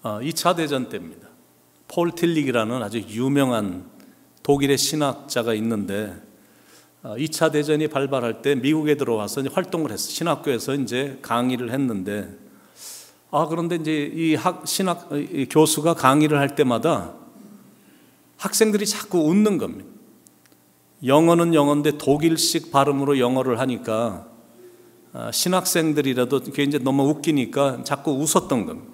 2차 대전 때입니다. 폴 틸릭이라는 아주 유명한 독일의 신학자가 있는데 2차 대전이 발발할 때 미국에 들어와서 이제 활동을 했어요. 신학교에서 이제 강의를 했는데 그런데 이제 이 교수가 강의를 할 때마다 학생들이 자꾸 웃는 겁니다. 영어는 영어인데 독일식 발음으로 영어를 하니까 신학생들이라도 그게 이제 너무 웃기니까 자꾸 웃었던 겁니다.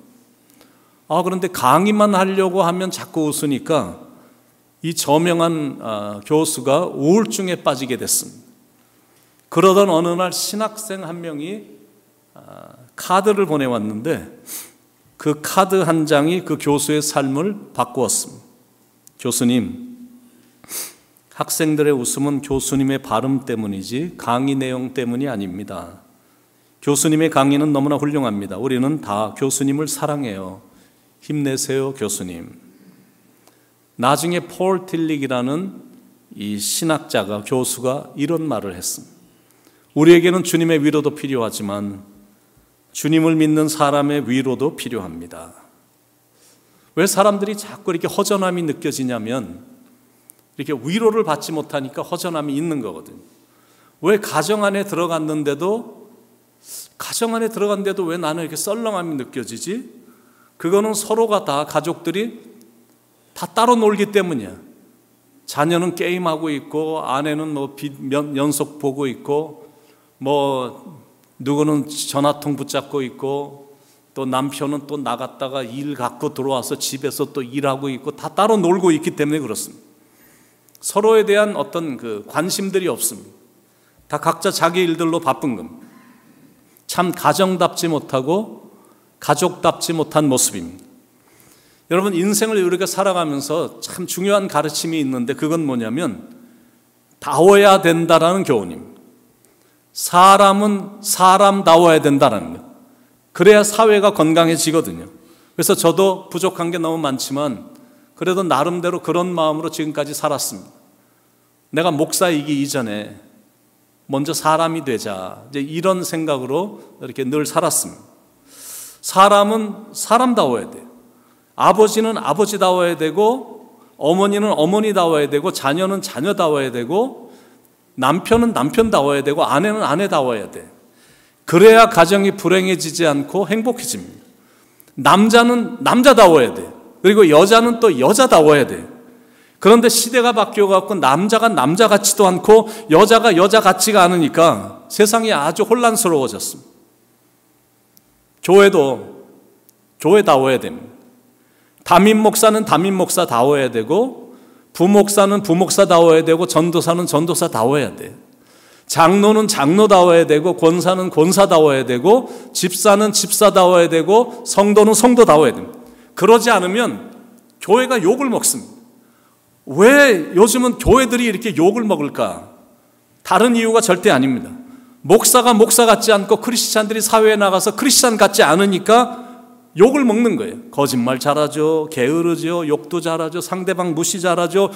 그런데 강의만 하려고 하면 자꾸 웃으니까 이 저명한 교수가 우울증에 빠지게 됐습니다. 그러던 어느 날 신학생 한 명이 카드를 보내왔는데 그 카드 한 장이 그 교수의 삶을 바꾸었습니다. 교수님, 학생들의 웃음은 교수님의 발음 때문이지 강의 내용 때문이 아닙니다. 교수님의 강의는 너무나 훌륭합니다. 우리는 다 교수님을 사랑해요. 힘내세요, 교수님. 나중에 폴 틸릭이라는 이 신학자가, 교수가 이런 말을 했습니다. 우리에게는 주님의 위로도 필요하지만 주님을 믿는 사람의 위로도 필요합니다. 왜 사람들이 자꾸 이렇게 허전함이 느껴지냐면 이렇게 위로를 받지 못하니까 허전함이 있는 거거든요. 왜 가정 안에 들어갔는데도 왜 나는 이렇게 썰렁함이 느껴지지? 그거는 서로가 다 가족들이 다 따로 놀기 때문이야. 자녀는 게임하고 있고 아내는 연속 보고 있고 누구는 전화통 붙잡고 있고 또 남편은 또 나갔다가 일 갖고 들어와서 집에서 또 일하고 있고 다 따로 놀고 있기 때문에 그렇습니다. 서로에 대한 어떤 그 관심들이 없습니다. 다 각자 자기 일들로 바쁜 겁니다. 참 가정답지 못하고 가족답지 못한 모습입니다. 여러분, 인생을 우리가 살아가면서 참 중요한 가르침이 있는데 그건 뭐냐면 다워야 된다라는 교훈입니다. 사람은 사람다워야 된다는 것. 그래야 사회가 건강해지거든요. 그래서 저도 부족한 게 너무 많지만 그래도 나름대로 그런 마음으로 지금까지 살았습니다. 내가 목사이기 이전에 먼저 사람이 되자, 이제 이런 생각으로 이렇게 늘 살았습니다. 사람은 사람다워야 돼요. 아버지는 아버지다워야 되고 어머니는 어머니다워야 되고 자녀는 자녀다워야 되고 남편은 남편다워야 되고 아내는 아내다워야 돼. 그래야 가정이 불행해지지 않고 행복해집니다. 남자는 남자다워야 돼. 그리고 여자는 또 여자다워야 돼. 그런데 시대가 바뀌어갖고 남자가 남자 같지도 않고 여자가 여자 같지가 않으니까 세상이 아주 혼란스러워졌습니다. 교회도 교회다워야 됩니다. 담임 목사는 담임 목사다워야 되고 부목사는 부목사다워야 되고 전도사는 전도사다워야 돼. 장로는 장로다워야 되고 권사는 권사다워야 되고 집사는 집사다워야 되고 성도는 성도다워야 됩니다. 그러지 않으면 교회가 욕을 먹습니다. 왜 요즘은 교회들이 이렇게 욕을 먹을까? 다른 이유가 절대 아닙니다. 목사가 목사 같지 않고 크리스찬들이 사회에 나가서 크리스찬 같지 않으니까 욕을 먹는 거예요. 거짓말 잘하죠. 게으르죠. 욕도 잘하죠. 상대방 무시 잘하죠.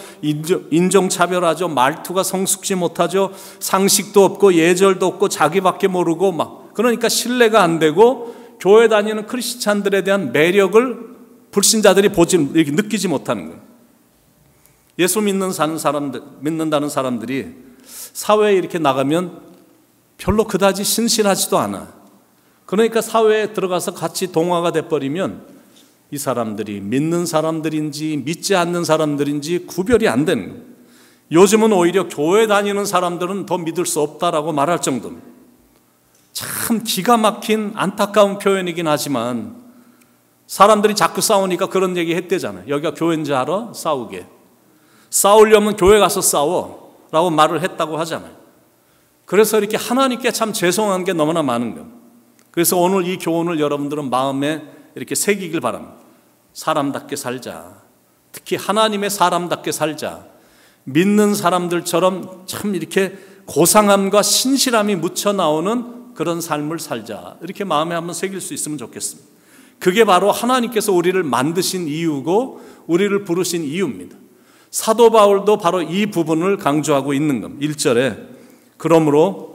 인종차별하죠. 말투가 성숙지 못하죠. 상식도 없고 예절도 없고 자기밖에 모르고 그러니까 신뢰가 안 되고 교회 다니는 크리스찬들에 대한 매력을 불신자들이 이렇게 느끼지 못하는 거예요. 예수 믿는다는 사람들이 사회에 이렇게 나가면 별로 그다지 신실하지도 않아. 그러니까 사회에 들어가서 같이 동화가 돼버리면 이 사람들이 믿는 사람들인지 믿지 않는 사람들인지 구별이 안 되는 거예요. 요즘은 오히려 교회 다니는 사람들은 더 믿을 수 없다라고 말할 정도입니다. 참 기가 막힌 안타까운 표현이긴 하지만 사람들이 자꾸 싸우니까 그런 얘기 했대잖아요. 여기가 교회인지 알아? 싸우게. 싸우려면 교회 가서 싸워 라고 말을 했다고 하잖아요. 그래서 이렇게 하나님께 참 죄송한 게 너무나 많은 겁니다. 그래서 오늘 이 교훈을 여러분들은 마음에 이렇게 새기길 바랍니다. 사람답게 살자. 특히 하나님의 사람답게 살자. 믿는 사람들처럼 참 이렇게 고상함과 신실함이 묻혀 나오는 그런 삶을 살자. 이렇게 마음에 한번 새길 수 있으면 좋겠습니다. 그게 바로 하나님께서 우리를 만드신 이유고 우리를 부르신 이유입니다. 사도 바울도 바로 이 부분을 강조하고 있는 겁니다. 1절에 그러므로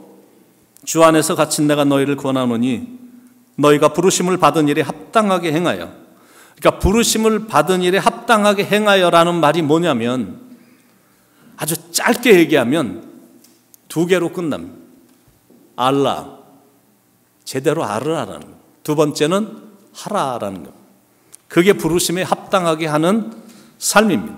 주 안에서 갇힌 내가 너희를 권하노니 너희가 부르심을 받은 일에 합당하게 행하여 그러니까 부르심을 받은 일에 합당하게 행하여라는 말이 뭐냐면 아주 짧게 얘기하면 두 개로 끝납니다. 알라, 제대로 알으라는 것. 두 번째는 하라라는 것. 그게 부르심에 합당하게 하는 삶입니다.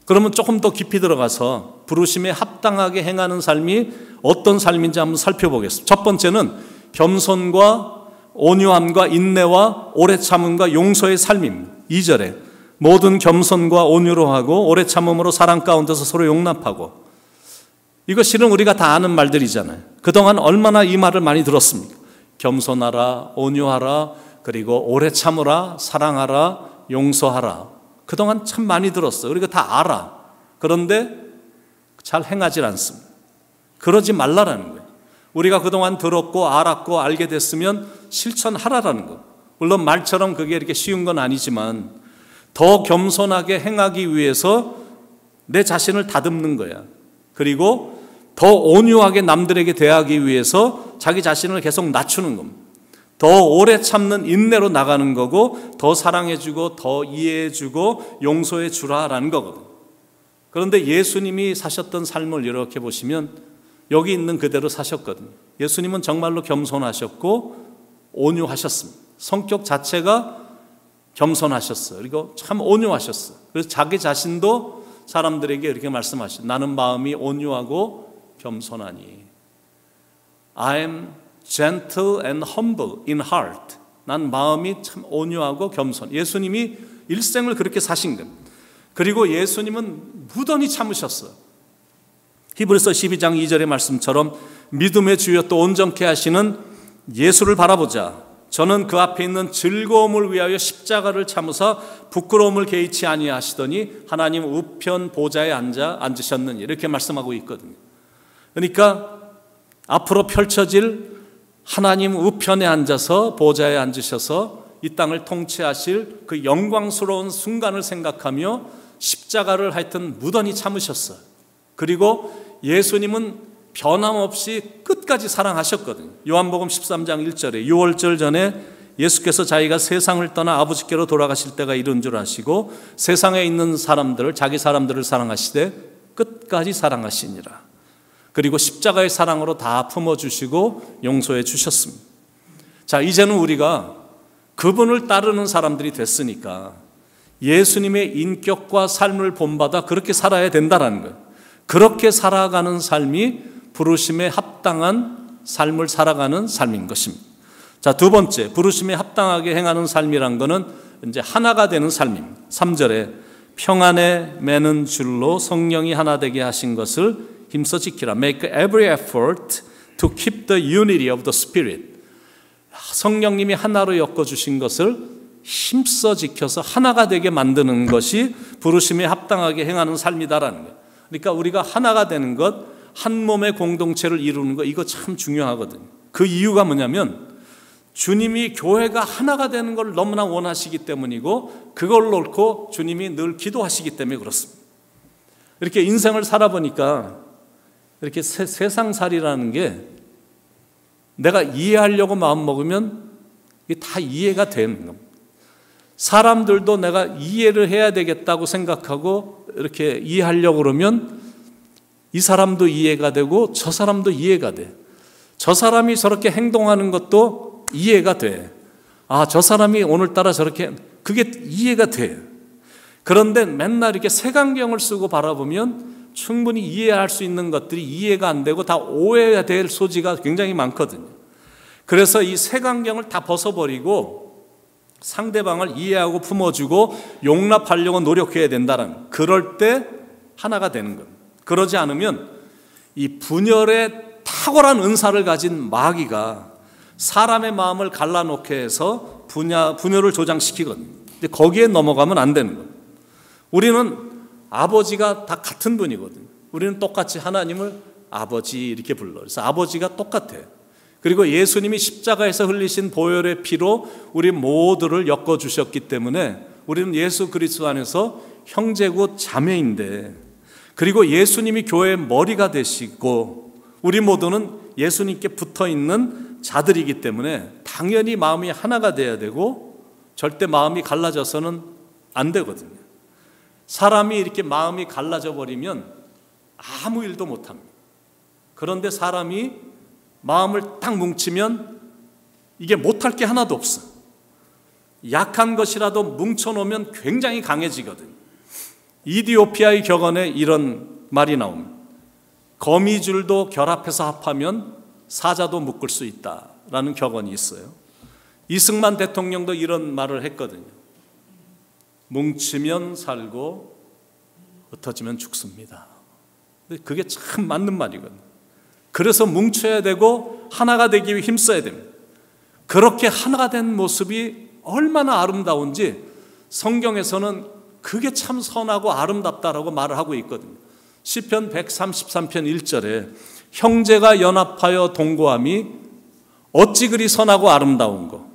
그러면 조금 더 깊이 들어가서 부르심에 합당하게 행하는 삶이 어떤 삶인지 한번 살펴보겠습니다. 첫 번째는 겸손과 온유함과 인내와 오래 참음과 용서의 삶입니다. 2절에 모든 겸손과 온유로 하고 오래 참음으로 사랑 가운데서 서로 용납하고. 이거 실은 우리가 다 아는 말들이잖아요. 그동안 얼마나 이 말을 많이 들었습니까? 겸손하라, 온유하라, 그리고 오래 참으라, 사랑하라, 용서하라. 그동안 참 많이 들었어요. 우리가 다 알아. 그런데 잘 행하지 않습니다. 그러지 말라라는 거예요. 우리가 그동안 들었고 알았고 알게 됐으면 실천하라라는 거. 물론 말처럼 그게 이렇게 쉬운 건 아니지만 더 겸손하게 행하기 위해서 내 자신을 다듬는 거야. 그리고 더 온유하게 남들에게 대하기 위해서 자기 자신을 계속 낮추는 겁니다. 더 오래 참는 인내로 나가는 거고 더 사랑해주고 더 이해해주고 용서해주라라는 거거든요. 그런데 예수님이 사셨던 삶을 이렇게 보시면 여기 있는 그대로 사셨거든요. 예수님은 정말로 겸손하셨고 온유하셨습니다. 성격 자체가 겸손하셨어요. 그리고 참 온유하셨어요. 그래서 자기 자신도 사람들에게 이렇게 말씀하셨어요. 나는 마음이 온유하고 겸손하니. I am gentle and humble in heart. 난 마음이 참 온유하고 겸손. 예수님이 일생을 그렇게 사신 겁니다. 그리고 예수님은 무던히 참으셨어요. 히브리서 12장 2절의 말씀처럼 믿음의 주여 또 온전케 하시는 예수를 바라보자. 저는 그 앞에 있는 즐거움을 위하여 십자가를 참으사 부끄러움을 개의치 아니하시더니 하나님 우편 보좌에 앉으셨느니 이렇게 말씀하고 있거든요. 그러니까 앞으로 펼쳐질 하나님 우편에 앉아서 보좌에 앉으셔서 이 땅을 통치하실 그 영광스러운 순간을 생각하며 십자가를 하여튼 무던히 참으셨어요. 그리고 예수님은 변함없이 끝까지 사랑하셨거든요. 요한복음 13장 1절에 6월절 전에 예수께서 자기가 세상을 떠나 아버지께로 돌아가실 때가 이른 줄 아시고 세상에 있는 사람들을 자기 사람들을 사랑하시되 끝까지 사랑하시니라. 그리고 십자가의 사랑으로 다 품어주시고 용서해 주셨습니다. 자, 이제는 우리가 그분을 따르는 사람들이 됐으니까 예수님의 인격과 삶을 본받아 그렇게 살아야 된다는 거예요. 그렇게 살아가는 삶이 부르심에 합당한 삶을 살아가는 삶인 것입니다. 자, 두 번째, 부르심에 합당하게 행하는 삶이란 것은 이제 하나가 되는 삶입니다. 3절에 평안에 매는 줄로 성령이 하나 되게 하신 것을 힘써 지키라. Make every effort to keep the unity of the Spirit. 성령님이 하나로 엮어주신 것을 힘써 지켜서 하나가 되게 만드는 것이 부르심에 합당하게 행하는 삶이다라는 거예요. 그러니까 우리가 하나가 되는 것, 한 몸의 공동체를 이루는 것, 이거 참 중요하거든요. 그 이유가 뭐냐면 주님이 교회가 하나가 되는 걸 너무나 원하시기 때문이고 그걸 놓고 주님이 늘 기도하시기 때문에 그렇습니다. 이렇게 인생을 살아보니까 이렇게 세상살이라는 게 내가 이해하려고 마음먹으면 이게 다 이해가 되는 겁니다. 사람들도 내가 이해를 해야 되겠다고 생각하고 이렇게 이해하려고 그러면 이 사람도 이해가 되고 저 사람도 이해가 돼. 저 사람이 저렇게 행동하는 것도 이해가 돼. 아, 저 사람이 오늘따라 저렇게, 그게 이해가 돼. 그런데 맨날 이렇게 색안경을 쓰고 바라보면 충분히 이해할 수 있는 것들이 이해가 안 되고 다 오해가 될 소지가 굉장히 많거든요. 그래서 이 색안경을 다 벗어버리고 상대방을 이해하고 품어주고 용납하려고 노력해야 된다는, 그럴 때 하나가 되는 겁니다. 그러지 않으면 이 분열의 탁월한 은사를 가진 마귀가 사람의 마음을 갈라놓게 해서 분열을 조장시키거든요. 근데 거기에 넘어가면 안 되는 거예요. 우리는 아버지가 다 같은 분이거든요. 우리는 똑같이 하나님을 아버지 이렇게 불러. 그래서 아버지가 똑같아요. 그리고 예수님이 십자가에서 흘리신 보혈의 피로 우리 모두를 엮어주셨기 때문에 우리는 예수 그리스도 안에서 형제고 자매인데, 그리고 예수님이 교회의 머리가 되시고 우리 모두는 예수님께 붙어있는 자들이기 때문에 당연히 마음이 하나가 돼야 되고 절대 마음이 갈라져서는 안 되거든요. 사람이 이렇게 마음이 갈라져 버리면 아무 일도 못합니다. 그런데 사람이 마음을 딱 뭉치면 이게 못할 게 하나도 없어. 약한 것이라도 뭉쳐놓으면 굉장히 강해지거든요. 이디오피아의 격언에 이런 말이 나옵니다. 거미줄도 결합해서 합하면 사자도 묶을 수 있다라는 격언이 있어요. 이승만 대통령도 이런 말을 했거든요. 뭉치면 살고 흩어지면 죽습니다. 근데 그게 참 맞는 말이거든요. 그래서 뭉쳐야 되고 하나가 되기 위해 힘써야 됩니다. 그렇게 하나가 된 모습이 얼마나 아름다운지 성경에서는 그게 참 선하고 아름답다라고 말을 하고 있거든요. 시편 133편 1절에 형제가 연합하여 동거함이 어찌 그리 선하고 아름다운고.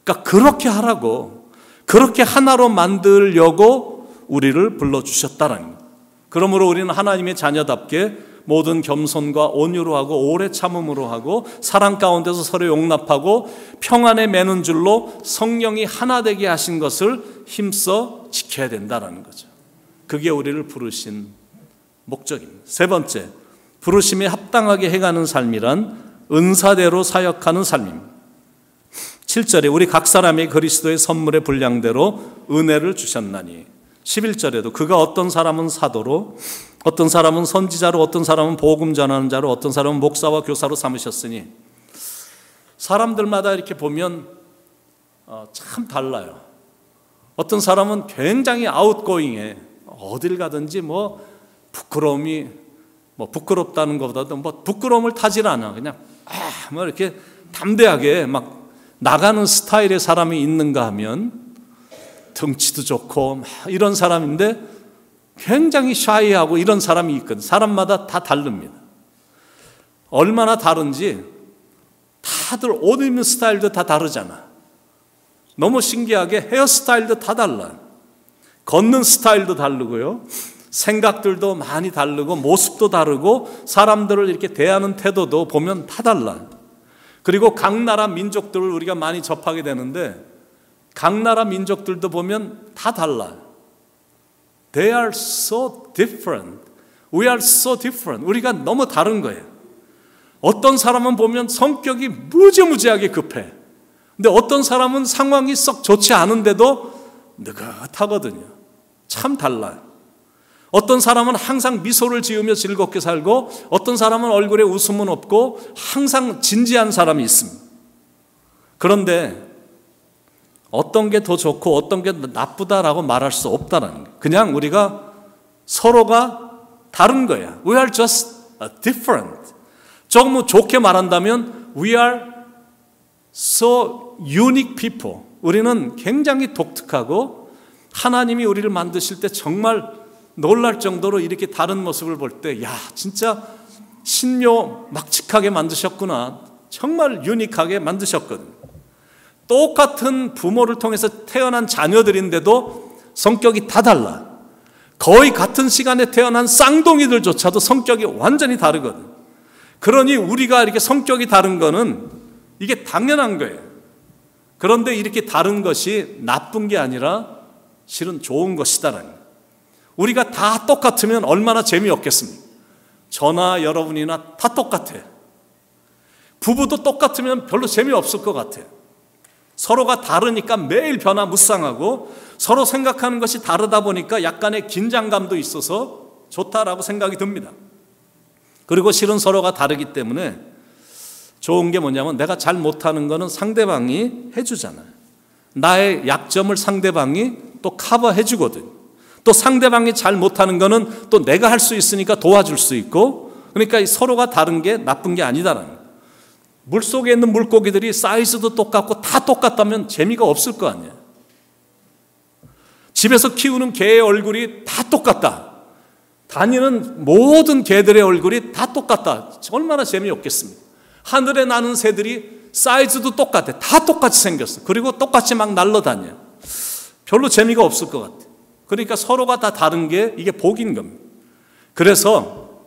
그러니까 그렇게 하라고, 그렇게 하나로 만들려고 우리를 불러주셨다라는 거예요. 그러므로 우리는 하나님의 자녀답게 모든 겸손과 온유로 하고 오래 참음으로 하고 사랑 가운데서 서로 용납하고 평안에 매는 줄로 성령이 하나 되게 하신 것을 힘써 지켜야 된다는 거죠. 그게 우리를 부르신 목적입니다. 세 번째, 부르심에 합당하게 해가는 삶이란 은사대로 사역하는 삶입니다. 7절에 우리 각 사람이 그리스도의 선물의 분량대로 은혜를 주셨나니, 11절에도 그가 어떤 사람은 사도로, 어떤 사람은 선지자로, 어떤 사람은 복음 전하는 자로, 어떤 사람은 목사와 교사로 삼으셨으니, 사람들마다 이렇게 보면 참 달라요. 어떤 사람은 굉장히 아웃고잉해. 어딜 가든지 부끄러움이 부끄럽다는 것보다도 부끄러움을 타질 않아. 그냥 이렇게 담대하게 막 나가는 스타일의 사람이 있는가 하면 덩치도 좋고 이런 사람인데 굉장히 샤이하고 이런 사람이 있거든. 사람마다 다 다릅니다. 얼마나 다른지 다들 옷 입는 스타일도 다 다르잖아. 너무 신기하게 헤어스타일도 다 달라. 걷는 스타일도 다르고요. 생각들도 많이 다르고 모습도 다르고 사람들을 이렇게 대하는 태도도 보면 다 달라. 그리고 각 나라 민족들을 우리가 많이 접하게 되는데 각 나라 민족들도 보면 다 달라. They are so different. We are so different. 우리가 너무 다른 거예요. 어떤 사람은 보면 성격이 무지무지하게 급해. 근데 어떤 사람은 상황이 썩 좋지 않은데도 느긋하거든요. 참 달라요. 어떤 사람은 항상 미소를 지으며 즐겁게 살고 어떤 사람은 얼굴에 웃음은 없고 항상 진지한 사람이 있습니다. 그런데 어떤 게 더 좋고 어떤 게 나쁘다라고 말할 수 없다는 거예요. 그냥 우리가 서로가 다른 거야. We are just different. 조금 좋게 말한다면 We are so unique people. 우리는 굉장히 독특하고 하나님이 우리를 만드실 때 정말 놀랄 정도로 이렇게 다른 모습을 볼 때 야 진짜 신묘막측하게 만드셨구나. 정말 유니크하게 만드셨거든. 똑같은 부모를 통해서 태어난 자녀들인데도 성격이 다 달라. 거의 같은 시간에 태어난 쌍둥이들조차도 성격이 완전히 다르거든. 그러니 우리가 이렇게 성격이 다른 거는 이게 당연한 거예요. 그런데 이렇게 다른 것이 나쁜 게 아니라 실은 좋은 것이다라는 거예요. 우리가 다 똑같으면 얼마나 재미없겠습니까? 저나 여러분이나 다 똑같아. 부부도 똑같으면 별로 재미없을 것 같아요. 서로가 다르니까 매일 변화무쌍하고 서로 생각하는 것이 다르다 보니까 약간의 긴장감도 있어서 좋다라고 생각이 듭니다. 그리고 실은 서로가 다르기 때문에 좋은 게 뭐냐면 내가 잘 못하는 거는 상대방이 해주잖아요. 나의 약점을 상대방이 또 커버해 주거든. 또 상대방이 잘 못하는 거는 또 내가 할 수 있으니까 도와줄 수 있고, 그러니까 서로가 다른 게 나쁜 게 아니다라는 거예요. 물속에 있는 물고기들이 사이즈도 똑같고 다 똑같다면 재미가 없을 거 아니에요. 집에서 키우는 개의 얼굴이 다 똑같다. 다니는 모든 개들의 얼굴이 다 똑같다. 얼마나 재미없겠습니까? 하늘에 나는 새들이 사이즈도 똑같아. 다 똑같이 생겼어. 그리고 똑같이 막 날아다녀. 별로 재미가 없을 것 같아. 그러니까 서로가 다 다른 게 이게 복인 겁니다. 그래서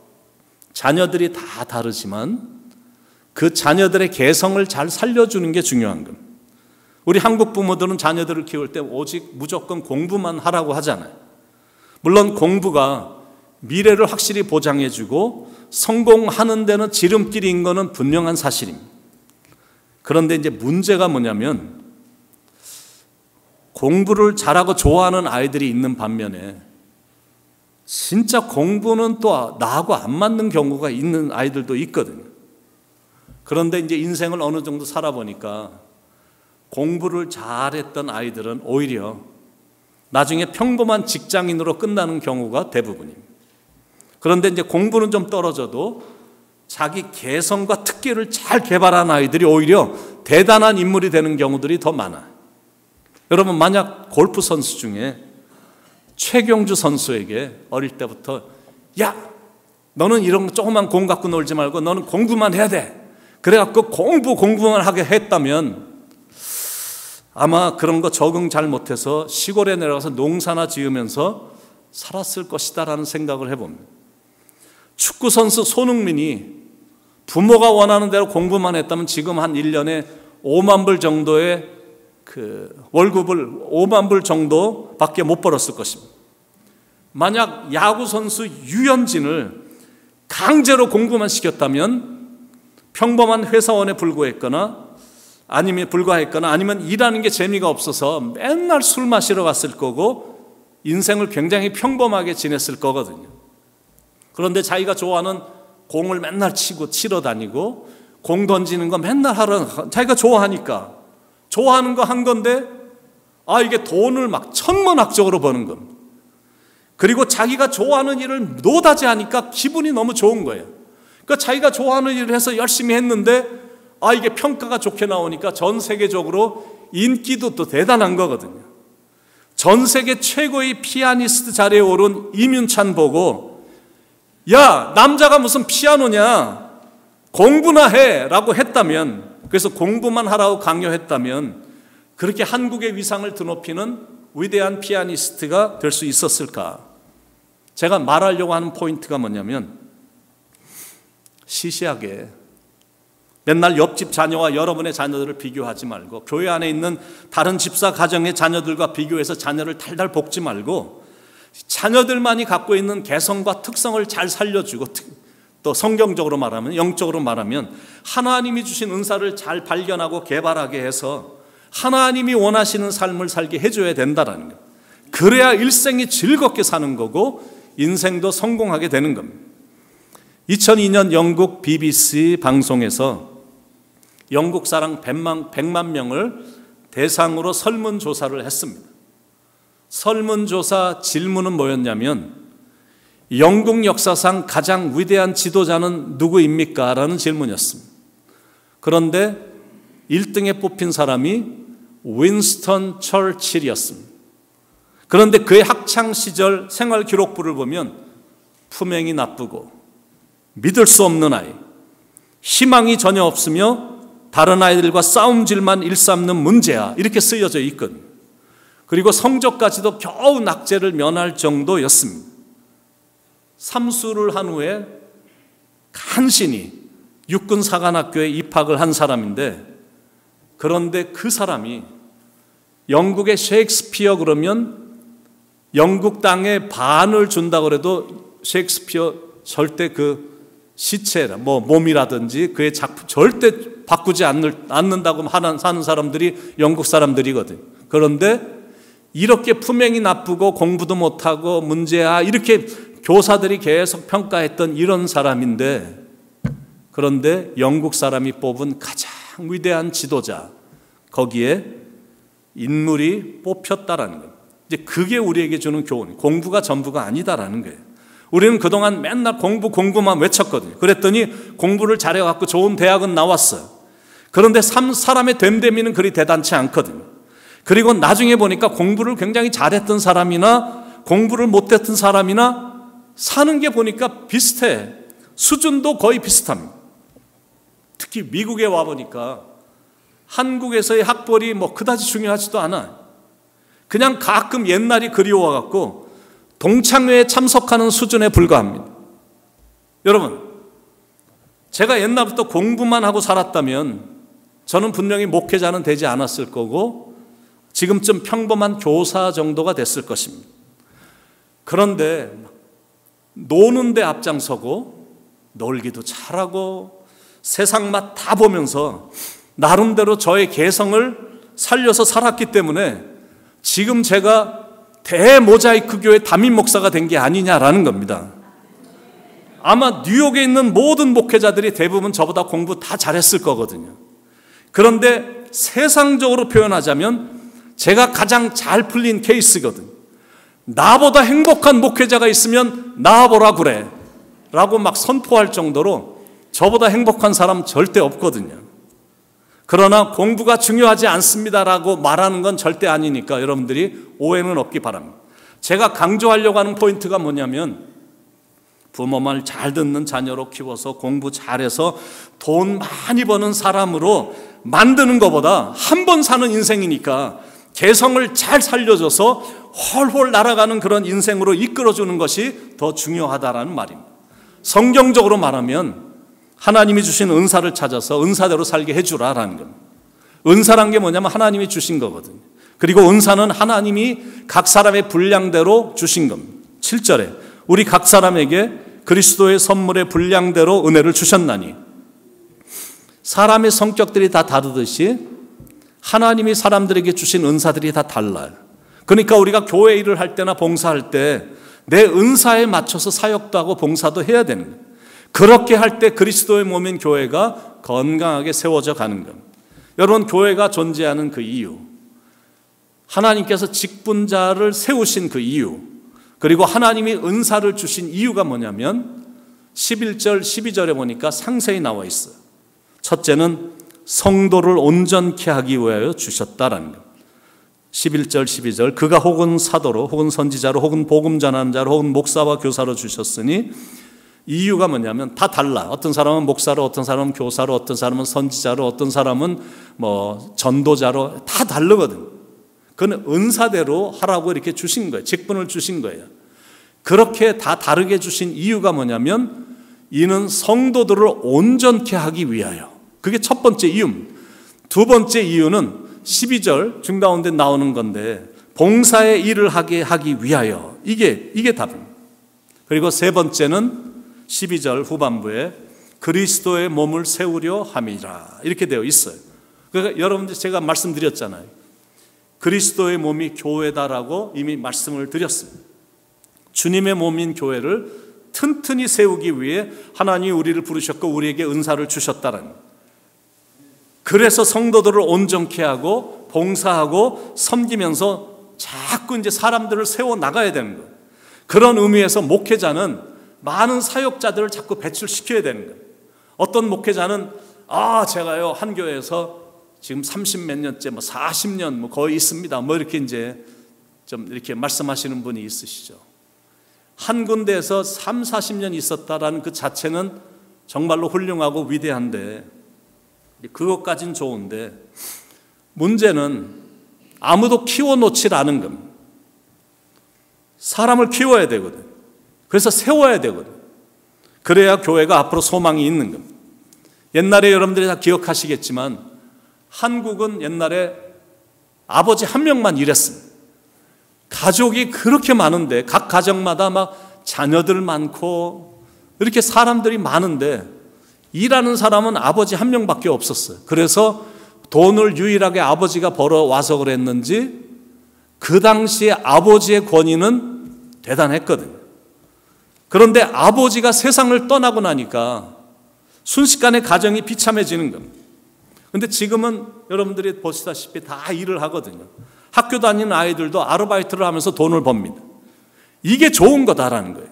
자녀들이 다 다르지만 그 자녀들의 개성을 잘 살려주는 게 중요한 겁니다. 우리 한국 부모들은 자녀들을 키울 때 오직 무조건 공부만 하라고 하잖아요. 물론 공부가 미래를 확실히 보장해주고 성공하는 데는 지름길인 것은 분명한 사실입니다. 그런데 이제 문제가 뭐냐면 공부를 잘하고 좋아하는 아이들이 있는 반면에 진짜 공부는 또 나하고 안 맞는 경우가 있는 아이들도 있거든요. 그런데 이제 인생을 어느 정도 살아보니까 공부를 잘했던 아이들은 오히려 나중에 평범한 직장인으로 끝나는 경우가 대부분입니다. 그런데 이제 공부는 좀 떨어져도 자기 개성과 특기를 잘 개발한 아이들이 오히려 대단한 인물이 되는 경우들이 더 많아요. 여러분, 만약 골프 선수 중에 최경주 선수에게 어릴 때부터 야, 너는 이런 거 조그만 공 갖고 놀지 말고 너는 공부만 해야 돼. 그래갖고 공부만 하게 했다면 아마 그런 거 적응 잘 못해서 시골에 내려가서 농사나 지으면서 살았을 것이다라는 생각을 해봅니다. 축구 선수 손흥민이 부모가 원하는 대로 공부만 했다면 지금 한 1년에 5만 불 정도의 월급을 5만 불 정도밖에 못 벌었을 것입니다. 만약 야구 선수 유현진을 강제로 공부만 시켰다면 평범한 회사원에 불과했거나 아니면 일하는 게 재미가 없어서 맨날 술 마시러 갔을 거고 인생을 굉장히 평범하게 지냈을 거거든요. 그런데 자기가 좋아하는 공을 맨날 치러 다니고 공 던지는 거 맨날 하러 자기가 좋아하니까 좋아하는 거 한 건데 이게 돈을 막 천문학적으로 버는 겁니다. 그리고 자기가 좋아하는 일을 노다지 하니까 기분이 너무 좋은 거예요. 그러니까 자기가 좋아하는 일을 해서 열심히 했는데 이게 평가가 좋게 나오니까 전 세계적으로 인기도 또 대단한 거거든요. 전 세계 최고의 피아니스트 자리에 오른 이윤찬 보고 야, 남자가 무슨 피아노냐, 공부나 해 라고 했다면, 그래서 공부만 하라고 강요했다면 그렇게 한국의 위상을 드높이는 위대한 피아니스트가 될 수 있었을까? 제가 말하려고 하는 포인트가 뭐냐면 시시하게 맨날 옆집 자녀와 여러분의 자녀들을 비교하지 말고 교회 안에 있는 다른 집사 가정의 자녀들과 비교해서 자녀를 달달 볶지 말고 자녀들만이 갖고 있는 개성과 특성을 잘 살려주고 또 성경적으로 말하면 영적으로 말하면 하나님이 주신 은사를 잘 발견하고 개발하게 해서 하나님이 원하시는 삶을 살게 해줘야 된다는 거예요. 그래야 일생이 즐겁게 사는 거고 인생도 성공하게 되는 겁니다. 2002년 영국 BBC 방송에서 영국 사람 100만 명을 대상으로 설문조사를 했습니다. 설문조사 질문은 뭐였냐면 영국 역사상 가장 위대한 지도자는 누구입니까? 라는 질문이었습니다. 그런데 1등에 뽑힌 사람이 윈스턴 처칠이었습니다. 그런데 그의 학창시절 생활기록부를 보면 품행이 나쁘고 믿을 수 없는 아이, 희망이 전혀 없으며 다른 아이들과 싸움질만 일삼는 문제야, 이렇게 쓰여져 있거든요. 그리고 성적까지도 겨우 낙제를 면할 정도였습니다. 삼수를 한 후에 간신히 육군사관학교에 입학을 한 사람인데, 그런데 그 사람이 영국의 셰익스피어 그러면 영국 땅에 반을 준다고 그래도 셰익스피어 절대 그 시체나 몸이라든지 그의 작품 절대 바꾸지 않는다고 사는 사람들이 영국 사람들이거든요. 그런데 이렇게 품행이 나쁘고 공부도 못하고 문제야 이렇게 교사들이 계속 평가했던 이런 사람인데, 그런데 영국 사람이 뽑은 가장 위대한 지도자, 거기에 인물이 뽑혔다라는 거예요. 이제 그게 우리에게 주는 교훈, 공부가 전부가 아니다라는 거예요. 우리는 그동안 맨날 공부만 외쳤거든요. 그랬더니 공부를 잘해갖고 좋은 대학은 나왔어요. 그런데 사람의 됨됨이는 그리 대단치 않거든요. 그리고 나중에 보니까 공부를 굉장히 잘했던 사람이나 공부를 못했던 사람이나 사는 게 보니까 비슷해. 수준도 거의 비슷합니다. 특히 미국에 와보니까 한국에서의 학벌이 그다지 중요하지도 않아요. 그냥 가끔 옛날이 그리워갖고 동창회에 참석하는 수준에 불과합니다. 여러분, 제가 옛날부터 공부만 하고 살았다면 저는 분명히 목회자는 되지 않았을 거고 지금쯤 평범한 교사 정도가 됐을 것입니다. 그런데 노는 데 앞장서고 놀기도 잘하고 세상 맛 다 보면서 나름대로 저의 개성을 살려서 살았기 때문에 지금 제가 대모자이크 교회 담임 목사가 된 게 아니냐라는 겁니다. 아마 뉴욕에 있는 모든 목회자들이 대부분 저보다 공부 다 잘했을 거거든요. 그런데 세상적으로 표현하자면 제가 가장 잘 풀린 케이스거든요. 나보다 행복한 목회자가 있으면 나와보라 그래 라고 막 선포할 정도로 저보다 행복한 사람 절대 없거든요. 그러나 공부가 중요하지 않습니다라고 말하는 건 절대 아니니까 여러분들이 오해는 없기 바랍니다. 제가 강조하려고 하는 포인트가 뭐냐면 부모 말 잘 듣는 자녀로 키워서 공부 잘해서 돈 많이 버는 사람으로 만드는 것보다 한 번 사는 인생이니까 개성을 잘 살려줘서 헐헐 날아가는 그런 인생으로 이끌어주는 것이 더 중요하다라는 말입니다. 성경적으로 말하면 하나님이 주신 은사를 찾아서 은사대로 살게 해주라라는 겁니다. 은사란 게 뭐냐면 하나님이 주신 거거든요. 그리고 은사는 하나님이 각 사람의 분량대로 주신 겁니다. 7절에 우리 각 사람에게 그리스도의 선물의 분량대로 은혜를 주셨나니, 사람의 성격들이 다 다르듯이 하나님이 사람들에게 주신 은사들이 다 달라요. 그러니까 우리가 교회 일을 할 때나 봉사할 때 내 은사에 맞춰서 사역도 하고 봉사도 해야 되는 거예요. 그렇게 할 때 그리스도의 몸인 교회가 건강하게 세워져 가는 겁니다. 여러분, 교회가 존재하는 그 이유, 하나님께서 직분자를 세우신 그 이유, 그리고 하나님이 은사를 주신 이유가 뭐냐면 11절, 12절에 보니까 상세히 나와 있어요. 첫째는 성도를 온전케 하기 위하여 주셨다라는 것. 11절, 12절 그가 혹은 사도로 혹은 선지자로 혹은 복음 전하는 자로 혹은 목사와 교사로 주셨으니, 이유가 뭐냐면 다 달라. 어떤 사람은 목사로, 어떤 사람은 교사로, 어떤 사람은 선지자로, 어떤 사람은 전도자로, 다 다르거든. 그건 은사대로 하라고 이렇게 주신 거예요. 직분을 주신 거예요. 그렇게 다 다르게 주신 이유가 뭐냐면 이는 성도들을 온전케 하기 위하여. 그게 첫 번째 이유입니다. 두 번째 이유는 12절 중가운데 나오는 건데 봉사의 일을 하게 하기 위하여. 이게 답입니다. 그리고 세 번째는 12절 후반부에 그리스도의 몸을 세우려 함이라 이렇게 되어 있어요. 그러니까 여러분들 제가 말씀드렸잖아요. 그리스도의 몸이 교회다라고 이미 말씀을 드렸습니다. 주님의 몸인 교회를 튼튼히 세우기 위해 하나님이 우리를 부르셨고 우리에게 은사를 주셨다는 거예요. 그래서 성도들을 온전케 하고 봉사하고 섬기면서 자꾸 이제 사람들을 세워 나가야 되는 거예요. 그런 의미에서 목회자는 많은 사역자들을 자꾸 배출시켜야 되는 거예요. 어떤 목회자는 제가요 한 교회에서 지금 30몇 년째 40년 거의 있습니다. 이렇게 이제 좀 이렇게 말씀하시는 분이 있으시죠. 한 군데에서 3, 40년 있었다라는 그 자체는 정말로 훌륭하고 위대한데, 그것까진 좋은데 문제는 아무도 키워놓질 않은 겁니다. 사람을 키워야 되거든. 그래서 세워야 되거든. 그래야 교회가 앞으로 소망이 있는 겁니다. 옛날에 여러분들이 다 기억하시겠지만 한국은 옛날에 아버지 한 명만 일했습니다. 가족이 그렇게 많은데 각 가정마다 막 자녀들 많고 이렇게 사람들이 많은데 일하는 사람은 아버지 한 명밖에 없었어요. 그래서 돈을 유일하게 아버지가 벌어와서 그랬는지 그 당시에 아버지의 권위는 대단했거든요. 그런데 아버지가 세상을 떠나고 나니까 순식간에 가정이 비참해지는 겁니다. 그런데 지금은 여러분들이 보시다시피 다 일을 하거든요. 학교 다니는 아이들도 아르바이트를 하면서 돈을 법니다. 이게 좋은 거다라는 거예요.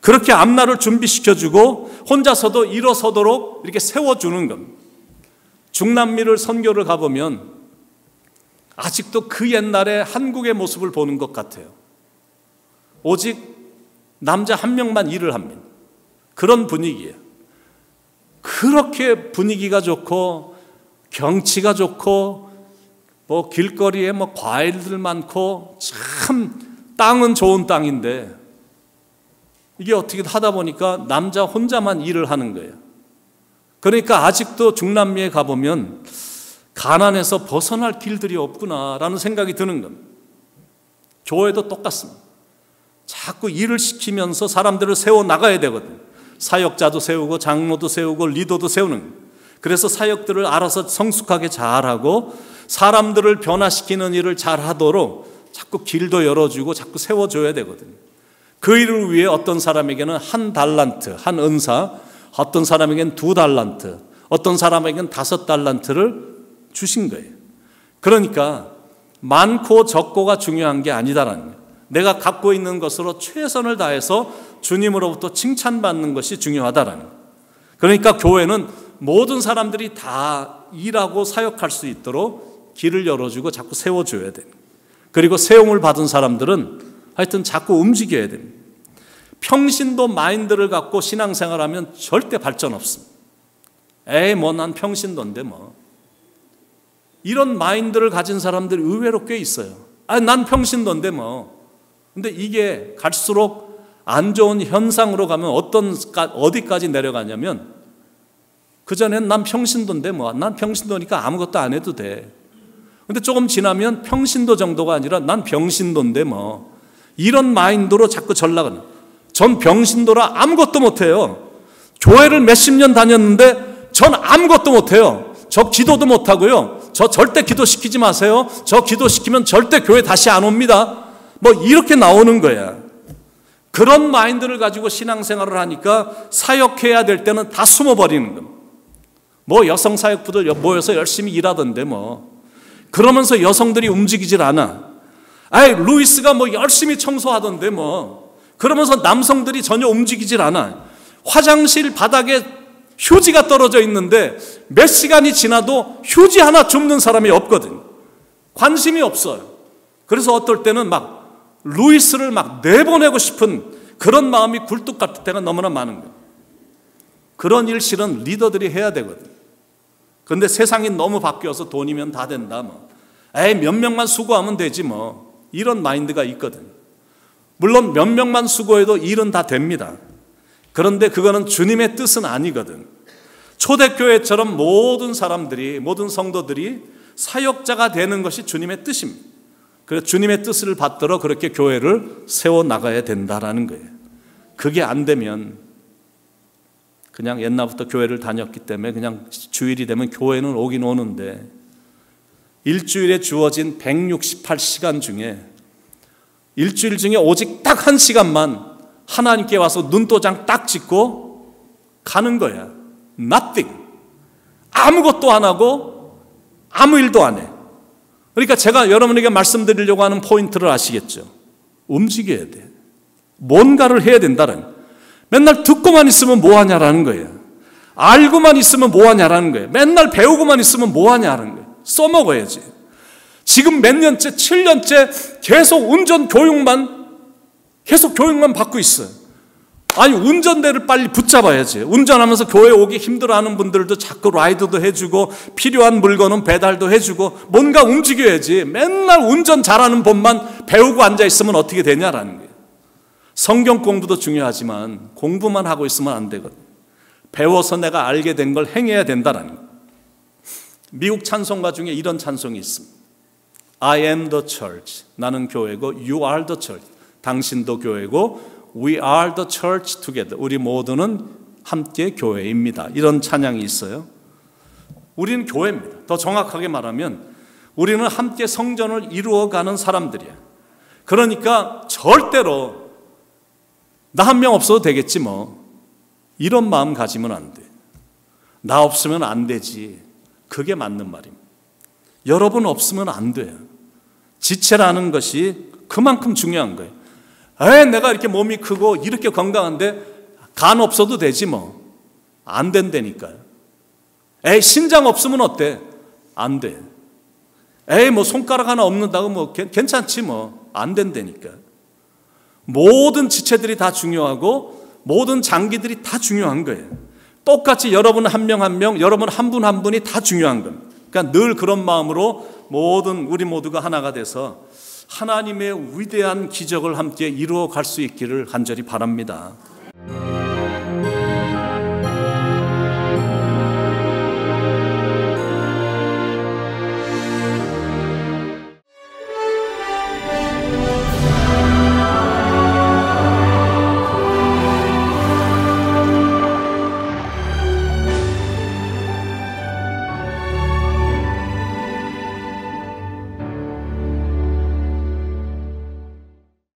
그렇게 앞날을 준비시켜주고 혼자서도 일어서도록 이렇게 세워주는 겁니다. 중남미를 선교를 가보면 아직도 그 옛날에 한국의 모습을 보는 것 같아요. 오직 남자 한 명만 일을 합니다. 그런 분위기예요. 그렇게 분위기가 좋고 경치가 좋고 길거리에 과일들 많고 참 땅은 좋은 땅인데 이게 어떻게 하다 보니까 남자 혼자만 일을 하는 거예요. 그러니까 아직도 중남미에 가보면 가난에서 벗어날 길들이 없구나라는 생각이 드는 겁니다. 교회도 똑같습니다. 자꾸 일을 시키면서 사람들을 세워나가야 되거든요. 사역자도 세우고 장로도 세우고 리더도 세우는 거예요. 그래서 사역들을 알아서 성숙하게 잘하고 사람들을 변화시키는 일을 잘하도록 자꾸 길도 열어주고 자꾸 세워줘야 되거든요. 그 일을 위해 어떤 사람에게는 1달란트, 한 은사, 어떤 사람에게는 2달란트, 어떤 사람에게는 5달란트를 주신 거예요. 그러니까 많고 적고가 중요한 게 아니다라는 거예요. 내가 갖고 있는 것으로 최선을 다해서 주님으로부터 칭찬받는 것이 중요하다라는 거예요. 그러니까 교회는 모든 사람들이 다 일하고 사역할 수 있도록 길을 열어주고 자꾸 세워줘야 돼요. 그리고 세움을 받은 사람들은 하여튼 자꾸 움직여야 됩니다. 평신도 마인드를 갖고 신앙생활하면 절대 발전 없습니다. 에이 뭐 난 평신도인데 뭐. 이런 마인드를 가진 사람들이 의외로 꽤 있어요. 난 평신도인데 뭐. 근데 이게 갈수록 안 좋은 현상으로 가면 어디까지 내려가냐면 그전엔 난 평신도인데 뭐. 난 평신도니까 아무것도 안 해도 돼. 근데 조금 지나면 평신도 정도가 아니라 난 병신도인데 뭐. 이런 마인드로 자꾸 전락은. 전 병신도라 아무것도 못해요. 교회를 몇십 년 다녔는데 전 아무것도 못해요. 저 기도도 못하고요. 저 절대 기도시키지 마세요. 저 기도시키면 절대 교회 다시 안 옵니다. 뭐 이렇게 나오는 거야. 그런 마인드를 가지고 신앙생활을 하니까 사역해야 될 때는 다 숨어버리는 겁니다. 뭐 여성 사역부들 모여서 열심히 일하던데 뭐. 그러면서 여성들이 움직이질 않아. 루이스가 뭐 열심히 청소하던데 뭐. 그러면서 남성들이 전혀 움직이질 않아. 화장실 바닥에 휴지가 떨어져 있는데 몇 시간이 지나도 휴지 하나 줍는 사람이 없거든. 관심이 없어요. 그래서 어떨 때는 막 루이스를 막 내보내고 싶은 그런 마음이 굴뚝 같을 때가 너무나 많은 거예요. 그런 일 실은 리더들이 해야 되거든. 그런데 세상이 너무 바뀌어서 돈이면 다 된다 뭐. 몇 명만 수고하면 되지 뭐. 이런 마인드가 있거든. 물론 몇 명만 수고해도 일은 다 됩니다. 그런데 그거는 주님의 뜻은 아니거든. 초대교회처럼 모든 사람들이, 모든 성도들이 사역자가 되는 것이 주님의 뜻입니다. 그래서 주님의 뜻을 받들어 그렇게 교회를 세워나가야 된다라는 거예요. 그게 안 되면 그냥 옛날부터 교회를 다녔기 때문에 그냥 주일이 되면 교회는 오긴 오는데 일주일에 주어진 168시간 중에 일주일 중에 오직 딱 1시간만 하나님께 와서 눈도장 딱 찍고 가는 거야. Nothing. 아무것도 안 하고 아무 일도 안 해. 그러니까 제가 여러분에게 말씀드리려고 하는 포인트를 아시겠죠? 움직여야 돼. 뭔가를 해야 된다는. 맨날 듣고만 있으면 뭐하냐라는 거예요. 알고만 있으면 뭐하냐라는 거예요. 맨날 배우고만 있으면 뭐하냐라는 거예요. 써먹어야지. 지금 몇 년째, 7년째 계속 운전 교육만 받고 있어요. 아니 운전대를 빨리 붙잡아야지. 운전하면서 교회 오기 힘들어하는 분들도 자꾸 라이드도 해주고 필요한 물건은 배달도 해주고 뭔가 움직여야지. 맨날 운전 잘하는 법만 배우고 앉아있으면 어떻게 되냐라는 거예요. 성경 공부도 중요하지만 공부만 하고 있으면 안 되거든요. 배워서 내가 알게 된 걸 행해야 된다라는 거예요. 미국 찬송가 중에 이런 찬송이 있습니다. I am the church. 나는 교회고 You are the church. 당신도 교회고 We are the church together. 우리 모두는 함께 교회입니다. 이런 찬양이 있어요. 우리는 교회입니다. 더 정확하게 말하면 우리는 함께 성전을 이루어가는 사람들이야. 그러니까 절대로 나 한 명 없어도 되겠지 뭐. 이런 마음 가지면 안 돼. 나 없으면 안 되지. 그게 맞는 말입니다. 여러분 없으면 안 돼요. 지체라는 것이 그만큼 중요한 거예요. 내가 이렇게 몸이 크고 이렇게 건강한데 간 없어도 되지 뭐. 안 된다니까요. 신장 없으면 어때? 안 돼. 뭐 손가락 하나 없는다고 뭐 괜찮지 뭐. 안 된다니까. 모든 지체들이 다 중요하고 모든 장기들이 다 중요한 거예요. 똑같이 여러분 한 명 한 명, 여러분 한 분 한 분이 다 중요한 겁니다. 그러니까 늘 그런 마음으로 우리 모두가 하나가 돼서 하나님의 위대한 기적을 함께 이루어 갈 수 있기를 간절히 바랍니다.